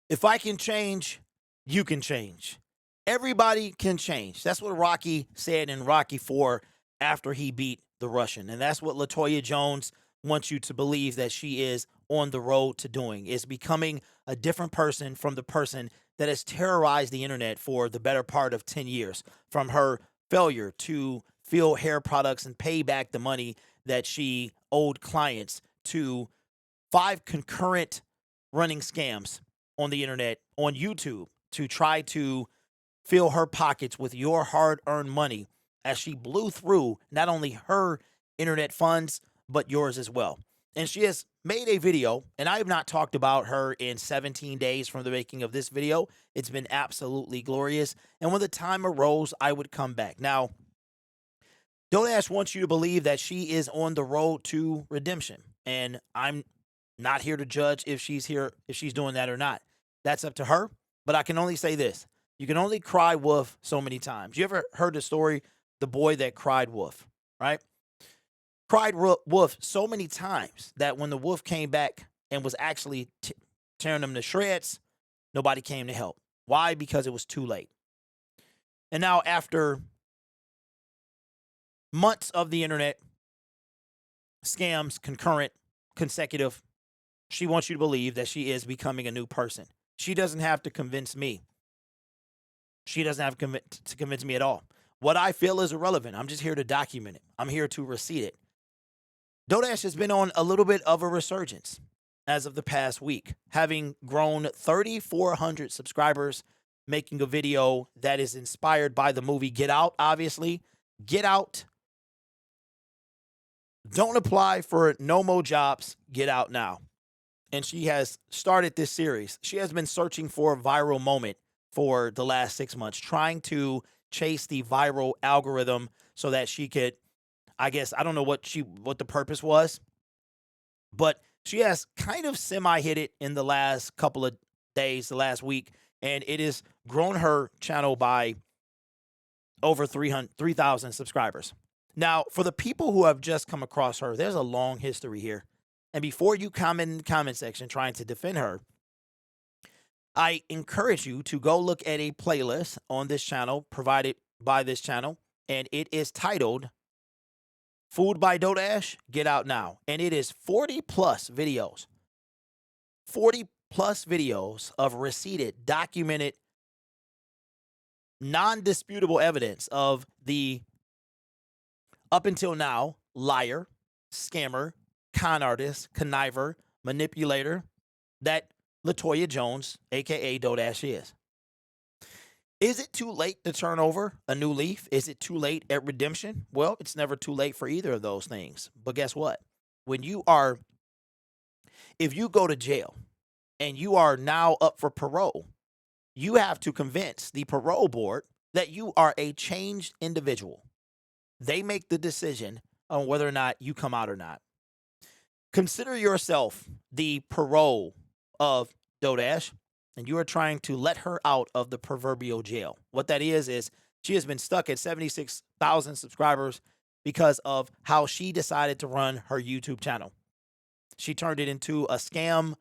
If I can change, you can change. Everybody can change. That's what Rocky said in Rocky 4 after he beat the Russian. And that's what Latoya Jones wants you to believe that she is on the road to doing, is becoming a different person from the person that has terrorized the internet for the better part of 10 years, from her failure to fill hair products and pay back the money that she owed clients, to 5 concurrent running scams on the internet, on YouTube, to try to fill her pockets with your hard earned money as she blew through not only her internet funds, but yours as well. And she has made a video, and I have not talked about her in 17 days from the making of this video. It's been absolutely glorious. And when the time arose, I would come back. Now, DoorDash wants you to believe that she is on the road to redemption. And I'm not here to judge if she's doing that or not. That's up to her. But I can only say this. You can only cry wolf so many times. You ever heard the story, the boy that cried wolf, right? Cried wolf so many times that when the wolf came back and was actually tearing them to shreds, nobody came to help. Why? Because it was too late. And now, after months of the internet, scams, concurrent, consecutive, she wants you to believe that she is becoming a new person. She doesn't have to convince me. She doesn't have to convince me at all. What I feel is irrelevant. I'm just here to document it. I'm here to receipt it. DoorDash has been on a little bit of a resurgence as of the past week, having grown 3,400 subscribers, making a video that is inspired by the movie Get Out, obviously. Get Out. Don't apply for no more jobs. Get out now. And she has started this series. She has been searching for a viral moment for the last 6 months, trying to chase the viral algorithm so that she could, I guess, I don't know what the purpose was, but she has kind of semi-hit it in the last couple of days, the last week, and it has grown her channel by over 3,000 subscribers. Now, for the people who have just come across her, there's a long history here. And before you comment in the comment section trying to defend her, I encourage you to go look at a playlist on this channel, provided by this channel, and it is titled Food by DoorDash, Get Out Now. And it is 40 plus videos. 40 plus videos of receipted, documented, non-disputable evidence of the, up until now, liar, scammer, con artist, conniver, manipulator that Latoya Jones, aka DoorDash, is. Is it too late to turn over a new leaf? Is it too late at redemption? Well, it's never too late for either of those things. But guess what? If you go to jail and you are now up for parole, you have to convince the parole board that you are a changed individual. They make the decision on whether or not you come out or not. Consider yourself the parole of DoorDash, and you are trying to let her out of the proverbial jail. What that is she has been stuck at 76,000 subscribers because of how she decided to run her YouTube channel. She turned it into a scam.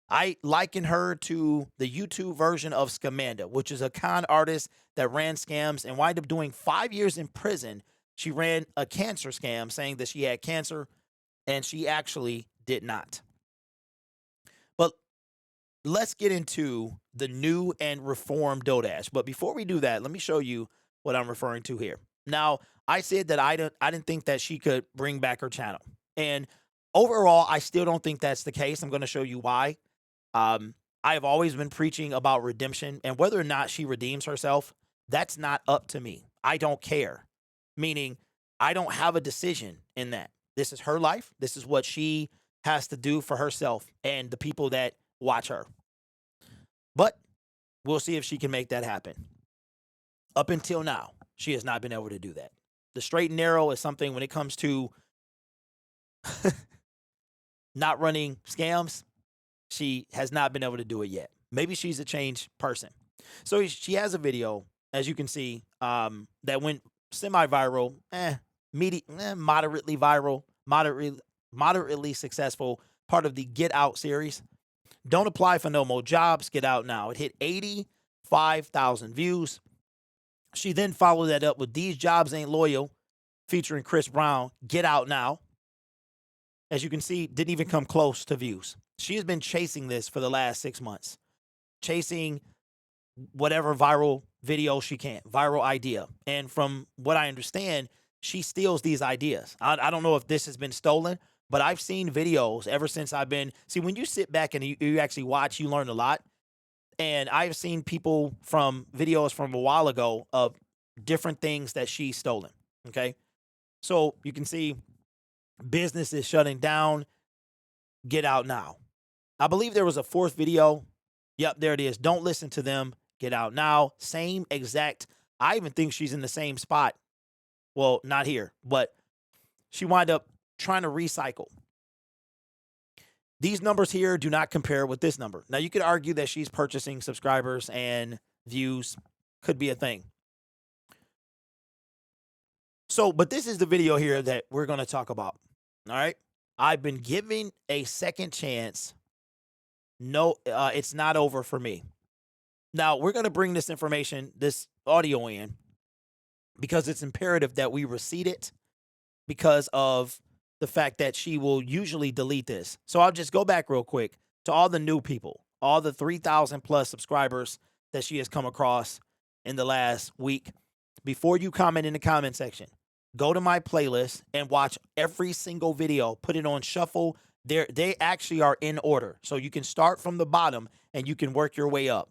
I liken her to the YouTube version of Scamanda, which is a con artist that ran scams and wound up doing 5 years in prison. She ran a cancer scam saying that she had cancer, and she actually did not. But let's get into the new and reformed DoorDash. But before we do that, let me show you what I'm referring to here. Now, I said that I didn't think that she could bring back her channel. And overall, I still don't think that's the case. I'm going to show you why. I have always been preaching about redemption, and whether or not she redeems herself, that's not up to me. I don't care. Meaning, I don't have a decision in that. This is her life. This is what she has to do for herself and the people that watch her. But we'll see if she can make that happen. Up until now, she has not been able to do that. The straight and narrow is something when it comes to not running scams, she has not been able to do it yet. Maybe she's a changed person. So she has a video, as you can see, that went semi-viral, moderately viral, moderately successful, part of the Get Out series. Don't apply for no more jobs. Get out now. It hit 85,000 views. She then followed that up with These Jobs Ain't Loyal, featuring Chris Brown. Get out now. As you can see, didn't even come close to views. She has been chasing this for the last 6 months, chasing whatever viral video she can, viral idea. And from what I understand, she steals these ideas. I don't know if this has been stolen, but I've seen videos ever since I've been. See, when you sit back and you actually watch, you learn a lot. And I've seen people from videos from a while ago of different things that she's stolen. Okay. So you can see business is shutting down. Get out now. I believe there was a fourth video. Yep, there it is. Don't listen to them. Get out now. Same exact. I even think she's in the same spot. Well, not here, but she wound up trying to recycle. These numbers here do not compare with this number. Now, you could argue that she's purchasing subscribers and views. Could be a thing. So, but this is the video here that we're going to talk about. All right. I've been given a second chance. No, it's not over for me. Now, we're going to bring this information, this audio in, because it's imperative that we receipt it because of the fact that she will usually delete this. So I'll just go back real quick to all the new people, all the 3,000 plus subscribers that she has come across in the last week. Before you comment in the comment section, go to my playlist and watch every single video, put it on shuffle. They actually are in order. So you can start from the bottom and you can work your way up.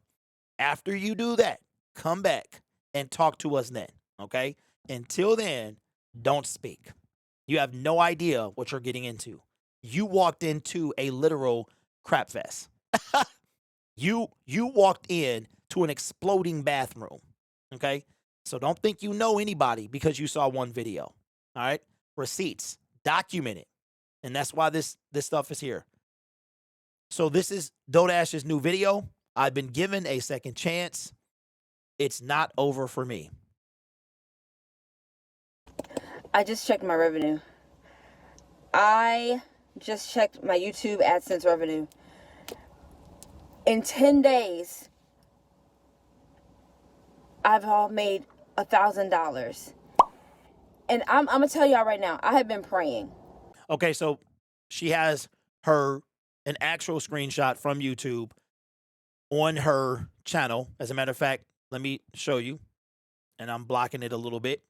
After you do that, come back and talk to us then, okay? Until then, don't speak. You have no idea what you're getting into. You walked into a literal crap fest. You walked in to an exploding bathroom, okay? So don't think you know anybody because you saw one video, all right? Receipts, document it. And that's why this stuff is here. So this is Dodash's new video. I've been given a second chance. It's not over for me. I just checked my revenue. I just checked my YouTube AdSense revenue. In 10 days, I've all made $1,000. And I'm going to tell y'all right now, I have been praying. Okay, so she has an actual screenshot from YouTube on her channel. As a matter of fact, let me show you. And I'm blocking it a little bit.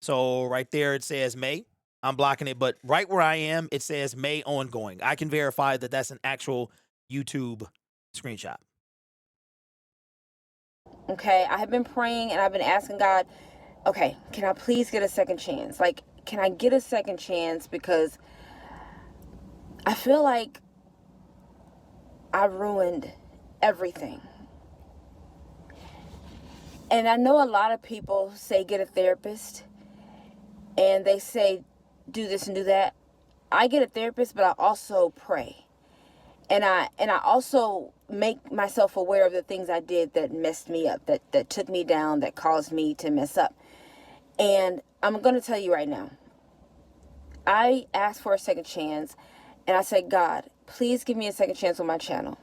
So right there, it says May. I'm blocking it, but right where I am, it says May ongoing. I can verify that that's an actual YouTube screenshot. Okay, I have been praying and I've been asking God, okay, can I please get a second chance? Like, can I get a second chance? Because I feel like I ruined everything. And I know a lot of people say get a therapist. And they say do this and do that. I get a therapist, but I also pray. And I also make myself aware of the things I did that messed me up, that took me down, that caused me to mess up. And I'm going to tell you right now, I asked for a second chance, and I said, God, please give me a second chance on my channel.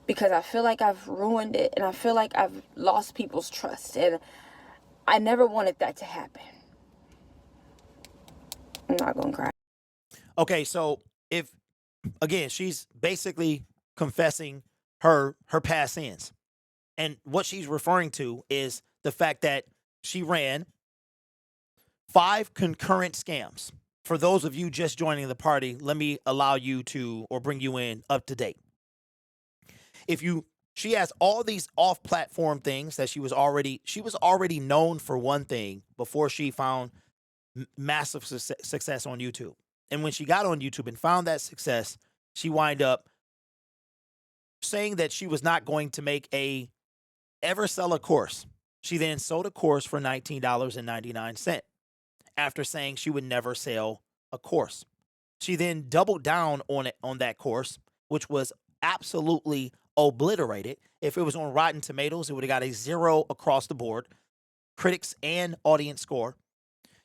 Because I feel like I've ruined it, and I feel like I've lost people's trust. And I never wanted that to happen. I'm not going to cry. Okay, so again, she's basically confessing her past sins. And what she's referring to is the fact that she ran 5 concurrent scams. For those of you just joining the party, let me allow you to, or bring you in up to date. She has all these off-platform things that she was already known for one thing before she found massive success on YouTube. And when she got on YouTube and found that success, she wind up saying that she was not going to ever sell a course. She then sold a course for $19.99 after saying she would never sell a course. She then doubled down on that course, which was absolutely obliterated. If it was on Rotten Tomatoes, it would have got a 0 across the board, critics and audience score.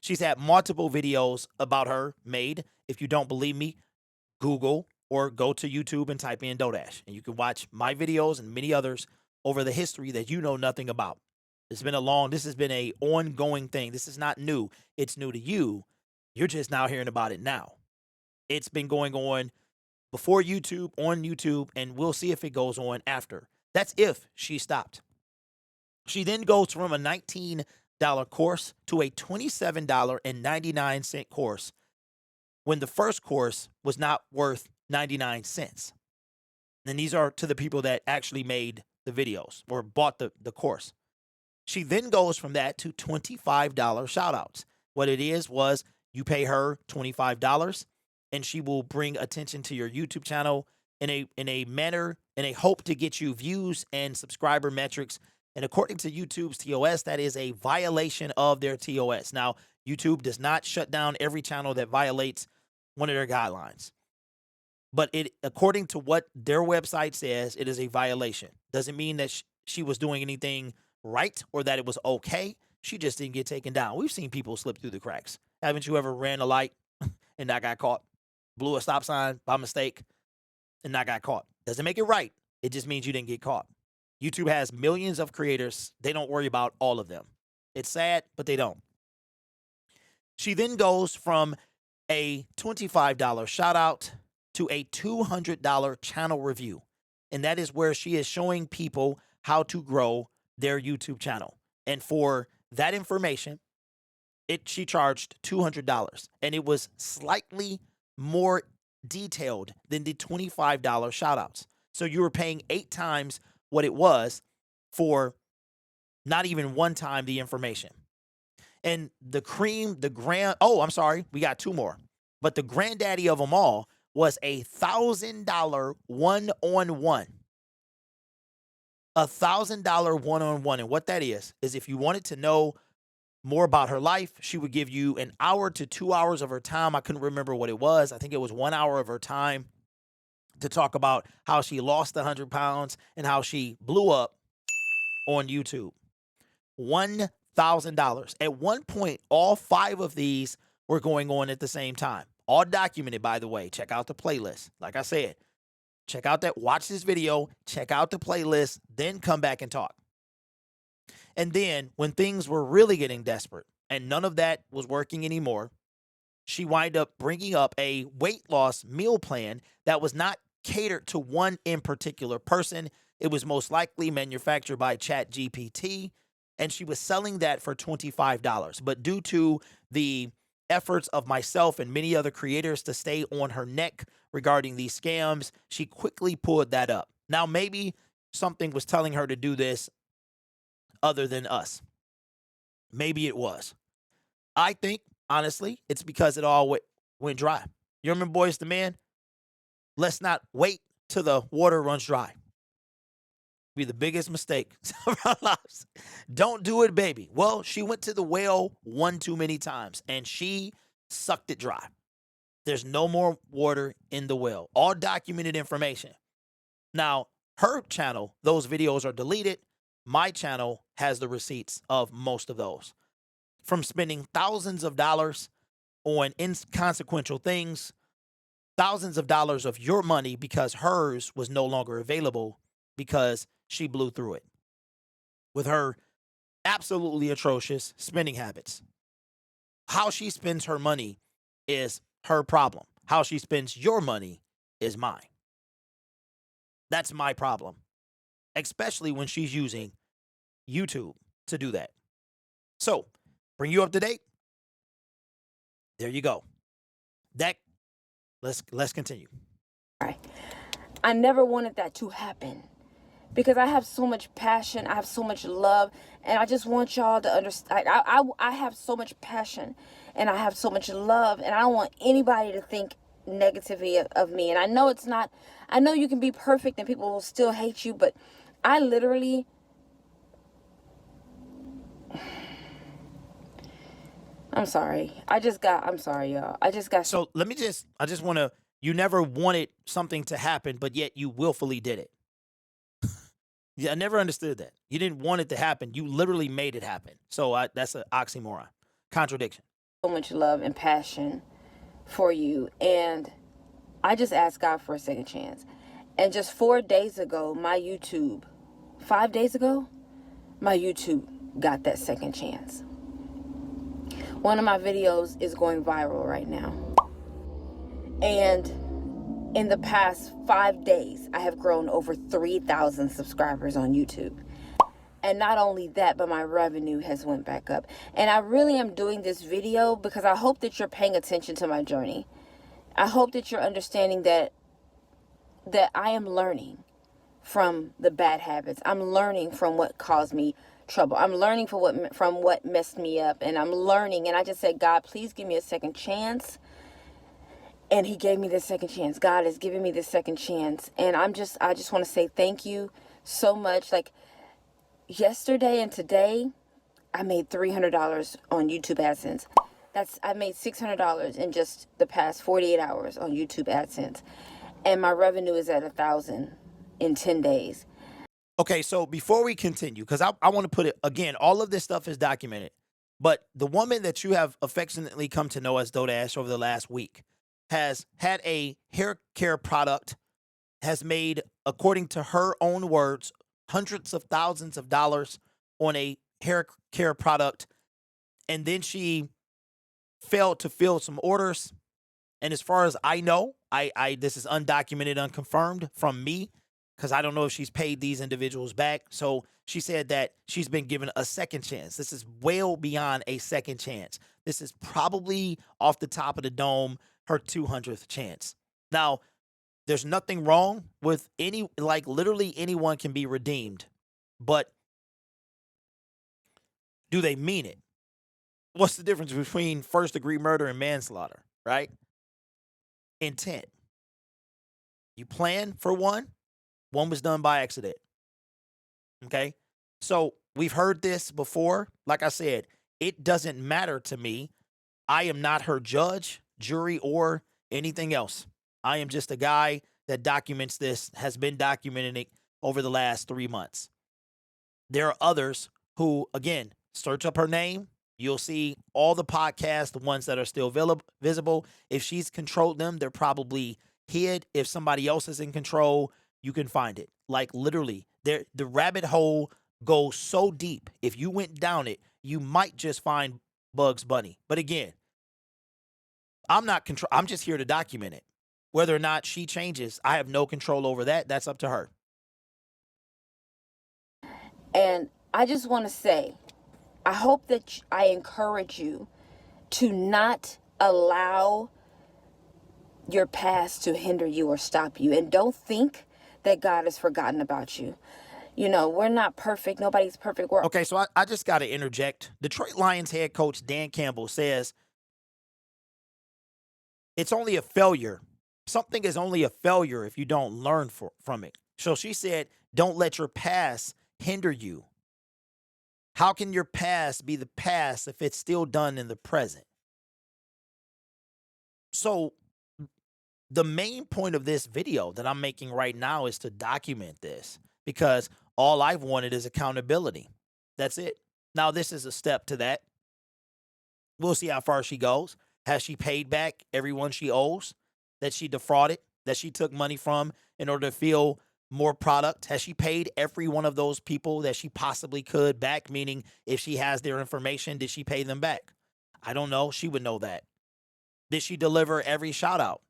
She's had multiple videos about her made. If you don't believe me, Google or go to YouTube and type in Dodash, and you can watch my videos and many others over the history that you know nothing about. This has been a ongoing thing. This is not new. It's new to you. You're just now hearing about it now. It's been going on before YouTube, on YouTube, and we'll see if it goes on after. That's if she stopped. She then goes from a $19 course to a $27.99 course when the first course was not worth 99 cents. And these are to the people that actually made the videos or bought the course. She then goes from that to $25 shoutouts. What it is was you pay her $25 and she will bring attention to your YouTube channel in a manner, in a hope to get you views and subscriber metrics. And according to YouTube's TOS, that is a violation of their TOS. Now, YouTube does not shut down every channel that violates one of their guidelines. But according to what their website says, it is a violation. Doesn't mean that she was doing anything right or that it was okay. She just didn't get taken down. We've seen people slip through the cracks. Haven't you ever ran a light and not got caught? Blew a stop sign by mistake and not got caught. Doesn't make it right. It just means you didn't get caught. YouTube has millions of creators. They don't worry about all of them. It's sad, but they don't. She then goes from a $25 shout out to a $200 channel review. And that is where she is showing people how to grow their YouTube channel. And for that information, she charged $200. And it was slightly more detailed than the $25 shout outs. So you were paying 8 times what it was for not even one time the information. And we got 2 more. But the granddaddy of them all was a $1,000 one-on-one. $1,000 one-on-one. And what that is if you wanted to know more about her life, she would give you an hour to 2 hours of her time. I couldn't remember what it was. I think it was 1 hour of her time to talk about how she lost 100 pounds and how she blew up on YouTube. $1,000. At one point, all 5 of these were going on at the same time. All documented, by the way. Check out the playlist. Like I said, watch this video, check out the playlist, then come back and talk. And then when things were really getting desperate and none of that was working anymore, she wound up bringing up a weight loss meal plan that was not catered to one in particular person. It was most likely manufactured by ChatGPT, and she was selling that for $25. But due to the efforts of myself and many other creators to stay on her neck regarding these scams, she quickly pulled that up. Now, maybe something was telling her to do this other than us. Maybe it was. I think, honestly, it's because it all went dry. You remember Boys the Man? Let's not wait till the water runs dry. Be the biggest mistake of our lives. Don't do it, baby. Well, she went to the well one too many times, and she sucked it dry. There's no more water in the well. All documented information. Now, her channel, those videos are deleted. My channel has the receipts of most of those. From spending thousands of dollars on inconsequential things, thousands of dollars of your money because hers was no longer available because she blew through it with her absolutely atrocious spending habits. How she spends her money is her problem. How she spends your money is mine. That's my problem, especially when she's using YouTube to do that. So, bring you up to date. There you go. Let's continue. I never wanted that to happen because I have so much passion, I have so much love, and I just want y'all to understand. I have so much passion and I have so much love, and I don't want anybody to think negatively of me. And I know it's not, I know you can be perfect and people will still hate you, but I literally, I'm sorry, y'all. So I just want to, you never wanted something to happen, but yet you willfully did it. Yeah, I never understood that. You didn't want it to happen. You literally made it happen. So that's an oxymoron, contradiction. So much love and passion for you, and I just asked God for a second chance. And just 4 days ago, 5 days ago, my YouTube got that second chance. One of my videos is going viral right now. And in the past 5 days, I have grown over 3,000 subscribers on YouTube. And not only that, but my revenue has went back up. And I really am doing this video because I hope that you're paying attention to my journey. I hope that you're understanding that I am learning from the bad habits. I'm learning from what caused me trouble. I'm learning from what messed me up. And I'm learning. And I just said, God, please give me a second chance. And he gave me this second chance. God has given me this second chance. And I just want to say thank you so much. Like yesterday and today, I made $300 on YouTube AdSense. I made $600 in just the past 48 hours on YouTube AdSense. And my revenue is at 1,000 in 10 days. Okay, so before we continue, because I want to put it, again, all of this stuff is documented. But the woman that you have affectionately come to know as Dodash over the last week has had a hair care product, has made, according to her own words, hundreds of thousands of dollars on a hair care product. And then she failed to fill some orders. And as far as I know, this is undocumented, unconfirmed from me, because I don't know if she's paid these individuals back. So she said that she's been given a second chance. This is well beyond a second chance. This is probably off the top of the dome, her 200th chance. Now, there's nothing wrong with literally anyone can be redeemed. But do they mean it? What's the difference between first-degree murder and manslaughter, right? Intent. You plan for one was done by accident. Okay? So we've heard this before. Like I said, it doesn't matter to me. I am not her judge, jury, or anything else. I am just a guy that documents this, has been documenting it over the last 3 months. There are others who, again, search up her name. You'll see all the podcasts, the ones that are still visible. If she's controlled them, they're probably hid. If somebody else is in control, you can find it. Like literally, the rabbit hole goes so deep. If you went down it, you might just find Bugs Bunny. But again, I'm just here to document it. Whether or not she changes, I have no control over that. That's up to her. And I just want to say, I hope that I encourage you to not allow your past to hinder you or stop you. And don't think that God has forgotten about you. You know, we're not perfect. Nobody's perfect. Okay, so I just got to interject. Detroit Lions head coach Dan Campbell says it's only a failure. Something is only a failure if you don't learn from it. So she said, don't let your past hinder you. How can your past be the past if it's still done in the present? So the main point of this video that I'm making right now is to document this, because all I've wanted is accountability. That's it. Now, this is a step to that. We'll see how far she goes. Has she paid back everyone she owes, that she defrauded, that she took money from in order to fill more product? Has she paid every one of those people that she possibly could back? Meaning, if she has their information, did she pay them back? I don't know. She would know that. Did she deliver every shout out?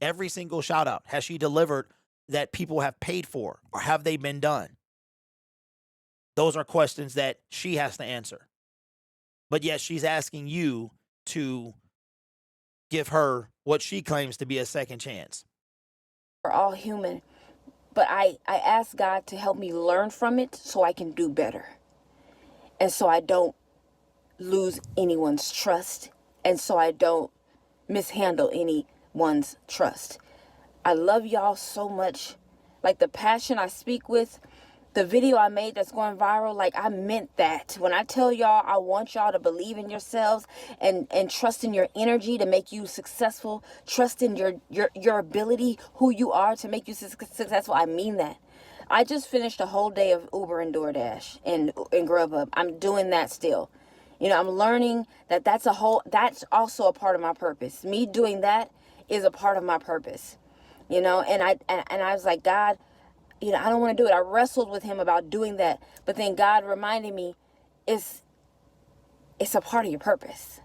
Every single shout out? Has she delivered that people have paid for, or have they been done? Those are questions that she has to answer. But yes, she's asking you to give her what she claims to be a second chance. We're all human. But I ask God to help me learn from it so I can do better. And so I don't lose anyone's trust. And so I don't mishandle anyone's trust. I love y'all so much. Like the passion I speak with, the video I made that's going viral, like I meant that. When I tell y'all, I want y'all to believe in yourselves and trust in your energy to make you successful. Trust in your ability, who you are to make you successful. I mean that. I just finished a whole day of Uber and DoorDash and Grubhub. I'm doing that still. You know, I'm learning that that's also a part of my purpose. Me doing that is a part of my purpose. And I was like, God, I don't want to do it. I wrestled with him about doing that, but then God reminded me, it's it's a part of your purpose.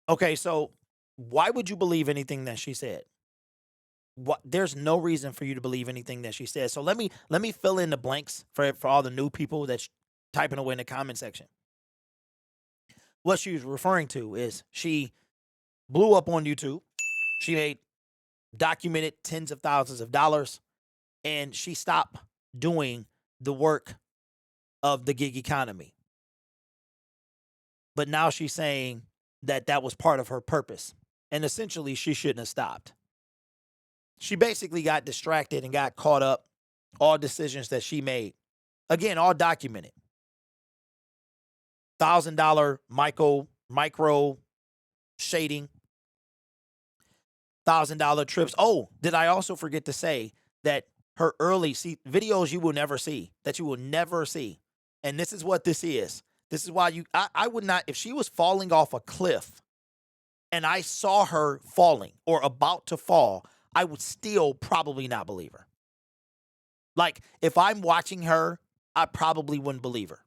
Okay, so why would you believe anything that she said? What, there's no reason for you to believe anything that she said. So let me fill in the blanks for all the new people that's typing away in the comment section. What she was referring to is she blew up on YouTube. She made documented tens of thousands of dollars, and she stopped doing the work of the gig economy. But now she's saying that that was part of her purpose, and essentially she shouldn't have stopped. She basically got distracted and got caught up. All decisions that she made, again, all documented. $1,000 micro shading, $1,000 trips. Oh, did I also forget to say that her early videos you will never see, that you will never see. And this is what this is. This is why I would not, if she was falling off a cliff and I saw her falling or about to fall, I would still probably not believe her. Like, if I'm watching her, I probably wouldn't believe her.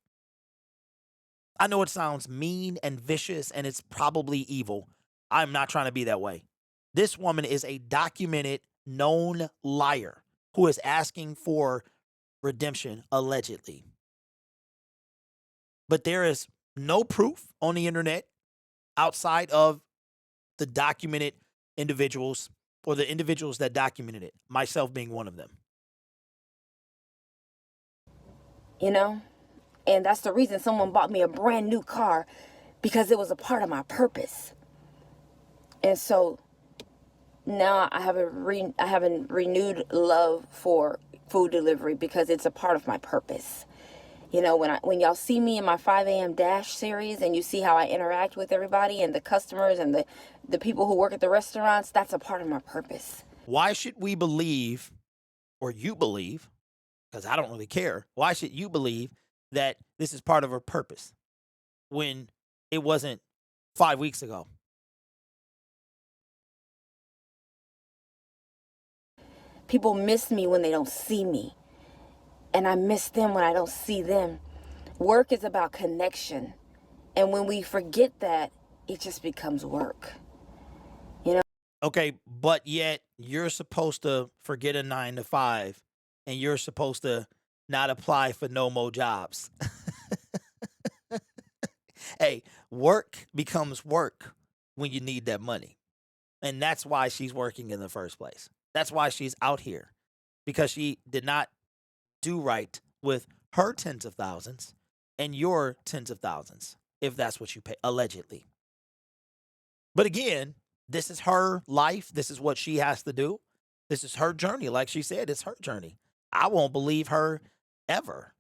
I know it sounds mean and vicious and it's probably evil. I'm not trying to be that way. This woman is a documented, known liar who is asking for redemption, allegedly. But there is no proof on the internet outside of the documented individuals or the individuals that documented it, myself being one of them. And that's the reason someone bought me a brand new car, because it was a part of my purpose. And so now I have a renewed love for food delivery because it's a part of my purpose. When y'all see me in my 5 a.m. Dash series and you see how I interact with everybody and the customers and the people who work at the restaurants, that's a part of my purpose. Why should we believe, or you believe, because I don't really care, why should you believe that this is part of her purpose when it wasn't 5 weeks ago? People miss me when they don't see me, and I miss them when I don't see them. Work is about connection, and when we forget that, it just becomes work. Okay, but yet you're supposed to forget a 9 to 5 and you're supposed to not apply for no more jobs. Hey, work becomes work when you need that money. And that's why she's working in the first place. That's why she's out here, because she did not do right with her tens of thousands and your tens of thousands, if that's what you pay, allegedly. But again, this is her life. This is what she has to do. This is her journey. Like she said, it's her journey. I won't believe her ever.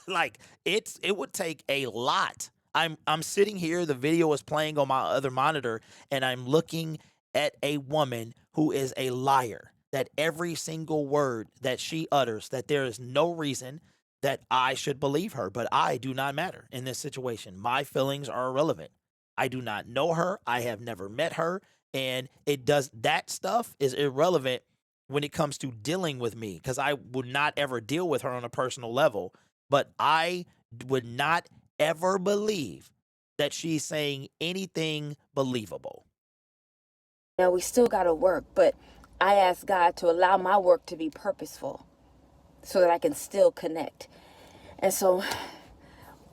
Like, it would take a lot. I'm sitting here, the video is playing on my other monitor, and I'm looking at a woman who is a liar. That every single word that she utters, that there is no reason that I should believe her, but I do not matter in this situation. My feelings are irrelevant. I do not know her. I have never met her. And that stuff is irrelevant when it comes to dealing with me, because I would not ever deal with her on a personal level. But I would not ever believe that she's saying anything believable. We still got to work, but I ask God to allow my work to be purposeful so that I can still connect. And so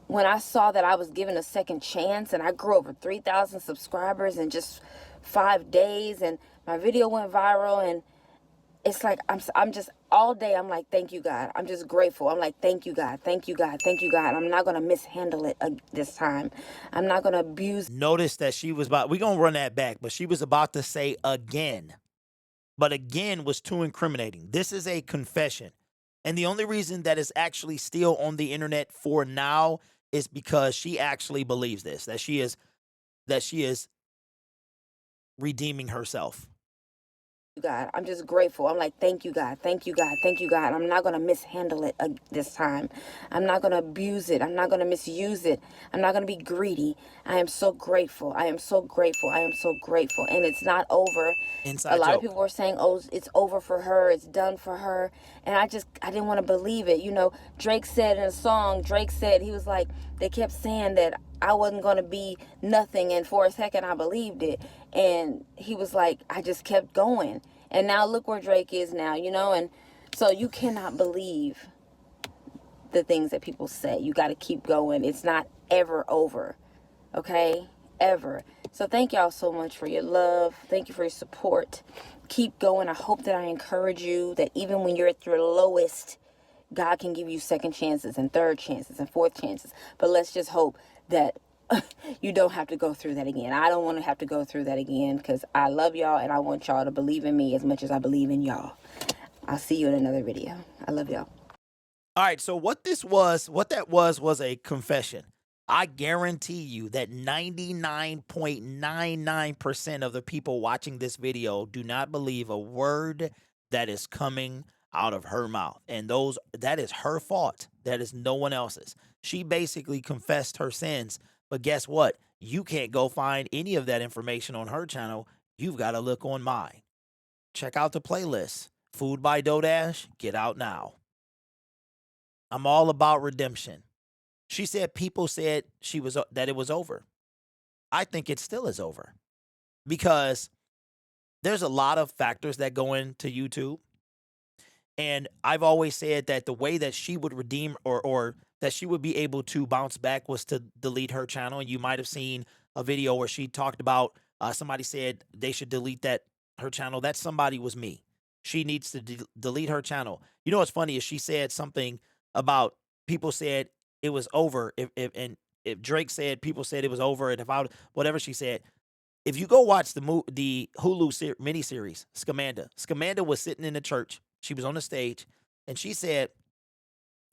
when I saw that I was given a second chance and I grew over 3,000 subscribers in just 5 days, and my video went viral, and it's like I'm just all day I'm like, thank you, God. I'm just grateful. I'm like, thank you, God. Thank you, God. Thank you, God. I'm not going to mishandle it this time. I'm not going to abuse. Notice that she was we're going to run that back, but she was about to say again. But again was too incriminating. This is a confession. And the only reason that is actually still on the internet for now is because she actually believes this, that she is redeeming herself. God. I'm just grateful. I'm like, thank you, God. Thank you, God. Thank you, God. I'm not going to mishandle it this time. I'm not going to abuse it. I'm not going to misuse it. I'm not going to be greedy. I am so grateful. I am so grateful. I am so grateful. And it's not over. A Inside lot of joke. people were saying, oh, it's over for her. It's done for her. And I didn't want to believe it. You know, Drake said in a song, he was like, they kept saying that I wasn't going to be nothing. And for a second, I believed it. And he was like, I just kept going. And now look where Drake is now, you know? And so you cannot believe the things that people say. You got to keep going. It's not ever over, okay? Ever. So thank y'all so much for your love. Thank you for your support. Keep going. I hope that I encourage you that even when you're at your lowest, God can give you second chances and third chances and fourth chances. But let's just hope that you don't have to go through that again. I don't want to have to go through that again because I love y'all and I want y'all to believe in me as much as I believe in y'all. I'll see you in another video. I love y'all. All right, so what that was a confession. I guarantee you that 99.99% of the people watching this video do not believe a word that is coming out of her mouth. And that is her fault. That is no one else's. She basically confessed her sins. But guess what? You can't go find any of that information on her channel. You've got to look on mine. Check out the playlist. Food by Dodash, get out now. I'm all about redemption. She said people said that it was over. I think it still is over because there's a lot of factors that go into YouTube. And I've always said that the way that she would redeem or that she would be able to bounce back was to delete her channel. And you might have seen a video where she talked about somebody said they should delete her channel. That somebody was me. She needs to delete her channel. You know what's funny is she said something about people said it was over. If Drake said people said it was over, and whatever she said, if you go watch the Hulu miniseries Scamanda was sitting in the church. She was on the stage, and she said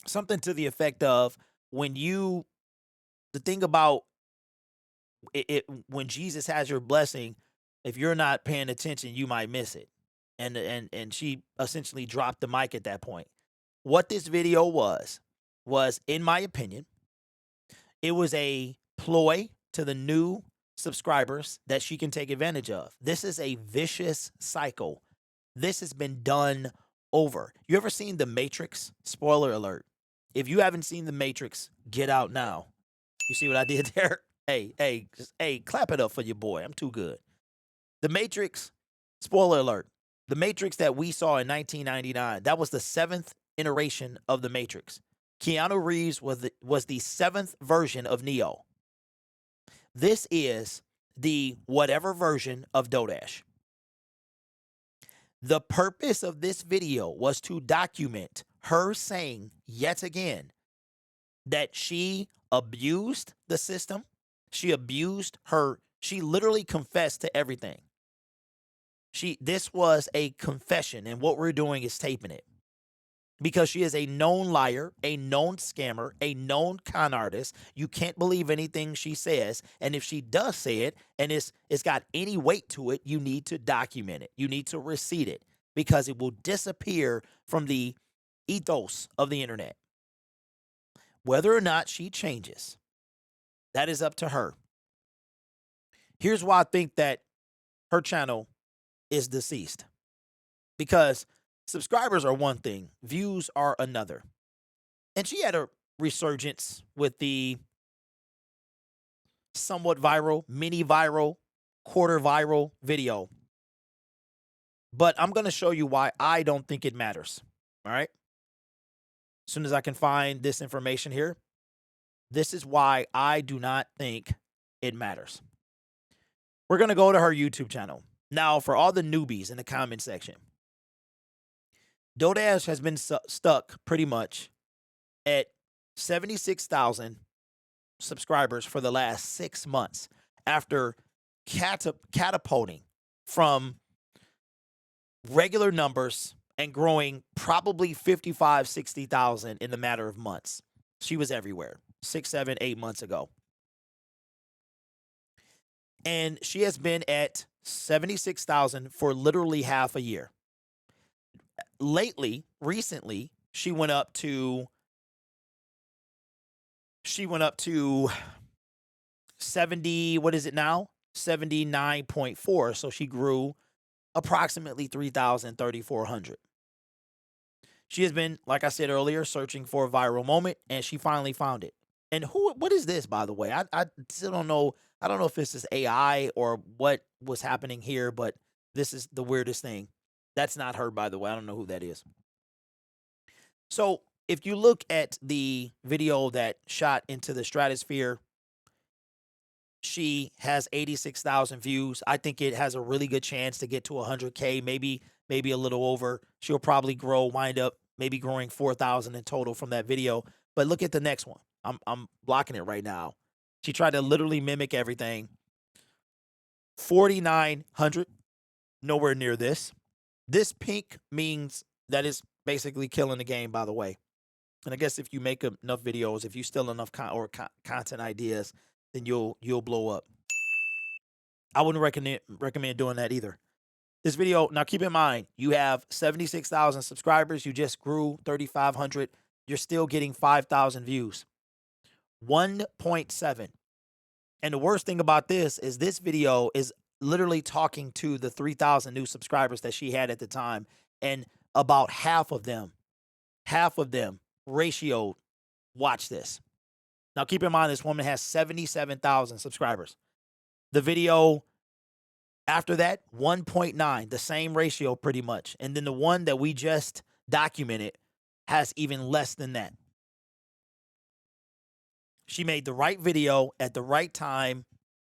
something to the effect of the thing about when Jesus has your blessing, if you're not paying attention, you might miss it. And she essentially dropped the mic at that point. What this video was, in my opinion, it was a ploy to the new subscribers that she can take advantage of. This is a vicious cycle. This has been done over. You ever seen The Matrix? Spoiler alert. If you haven't seen The Matrix, get out now. You see what I did there? Hey, clap it up for your boy. I'm too good. The Matrix, spoiler alert. The Matrix that we saw in 1999, that was the 7th iteration of The Matrix. Keanu Reeves was the 7th version of Neo. This is the whatever version of Dodash. The purpose of this video was to document her saying yet again that she abused the system. She literally confessed to everything. This was a confession, and what we're doing is taping it. Because she is a known liar, a known scammer, a known con artist. You can't believe anything she says. And if she does say it and it's got any weight to it, you need to document it. You need to receipt it because it will disappear from the ethos of the internet. Whether or not she changes, that is up to her. Here's why I think that her channel is deceased. Because subscribers are one thing, views are another. And she had a resurgence with the somewhat viral, mini viral, quarter viral video. But I'm going to show you why I don't think it matters. All right. As soon as I can find this information here, this is why I do not think it matters. We're going to go to her YouTube channel. Now, for all the newbies in the comment section, Dodash has been stuck pretty much at 76,000 subscribers for the last 6 months after catapulting from regular numbers and growing probably 55, 60,000 in the matter of months. She was everywhere 6, 7, 8 months ago. And she has been at 76,000 for literally half a year. Recently, she went up to 70, what is it now? 79.4. So she grew approximately 3,400. She has been, like I said earlier, searching for a viral moment, and she finally found it. And what is this, by the way? I still don't know. I don't know if this is AI or what was happening here, but this is the weirdest thing. That's not her, by the way. I don't know who that is. So if you look at the video that shot into the stratosphere, she has 86,000 views. I think it has a really good chance to get to 100K, maybe a little over. She'll probably wind up maybe growing 4,000 in total from that video. But look at the next one. I'm blocking it right now. She tried to literally mimic everything. 4,900, nowhere near this. This pink means that is basically killing the game, by the way. And I guess if you make enough videos, if you steal enough content ideas, then you'll blow up. I wouldn't recommend doing that either. This video, now keep in mind, you have 76,000 subscribers. You just grew 3,500. You're still getting 5,000 views. 1.7. And the worst thing about this video is literally talking to the 3,000 new subscribers that she had at the time. And about half of them ratioed watch this. Now, keep in mind, this woman has 77,000 subscribers. The video after that, 1.9, the same ratio pretty much. And then the one that we just documented has even less than that. She made the right video at the right time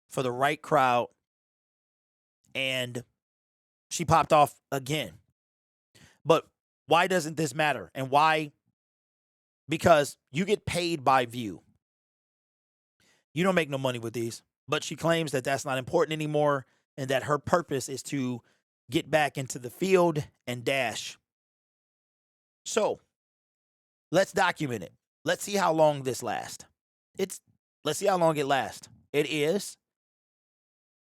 for the right crowd, and she popped off again. But why doesn't this matter? And why? Because you get paid by view. You don't make no money with these. But she claims that that's not important anymore and that her purpose is to get back into the field and dash. So let's document it. Let's see how long this lasts. Let's see how long it lasts. It is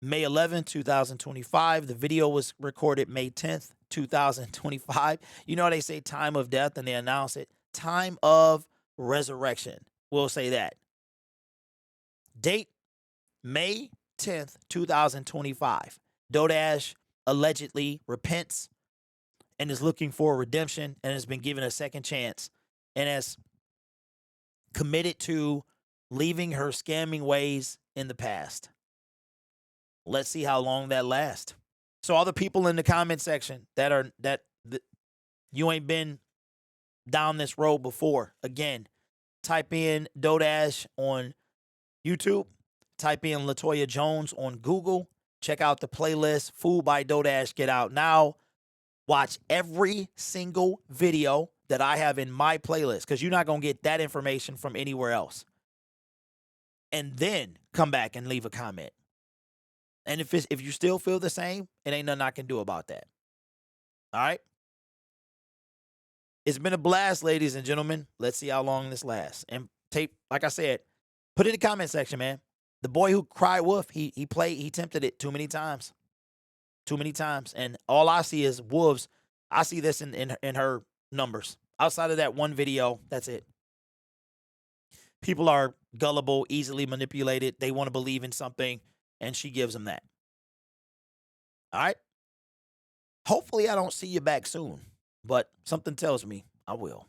May 11, 2025. The video was recorded May 10th, 2025. You know how they say time of death and they announce it? Time of resurrection. We'll say that. Date, May 10th, 2025. Dodash allegedly repents and is looking for redemption and has been given a second chance and has committed to leaving her scamming ways in the past. Let's see how long that lasts. So all the people in the comment section that you ain't been down this road before, again, type in Dodash on YouTube, type in Latoya Jones on Google, check out the playlist Food by Dodash, get out now. Watch every single video that I have in my playlist because you're not going to get that information from anywhere else. And then come back and leave a comment. And if you still feel the same, it ain't nothing I can do about that. All right? It's been a blast, ladies and gentlemen. Let's see how long this lasts. And like I said, put it in the comment section, man. The boy who cried wolf, he tempted it too many times. Too many times. And all I see is wolves. I see this in her numbers. Outside of that one video, that's it. People are gullible, easily manipulated. They want to believe in something, and she gives them that. All right? Hopefully I don't see you back soon, but something tells me I will.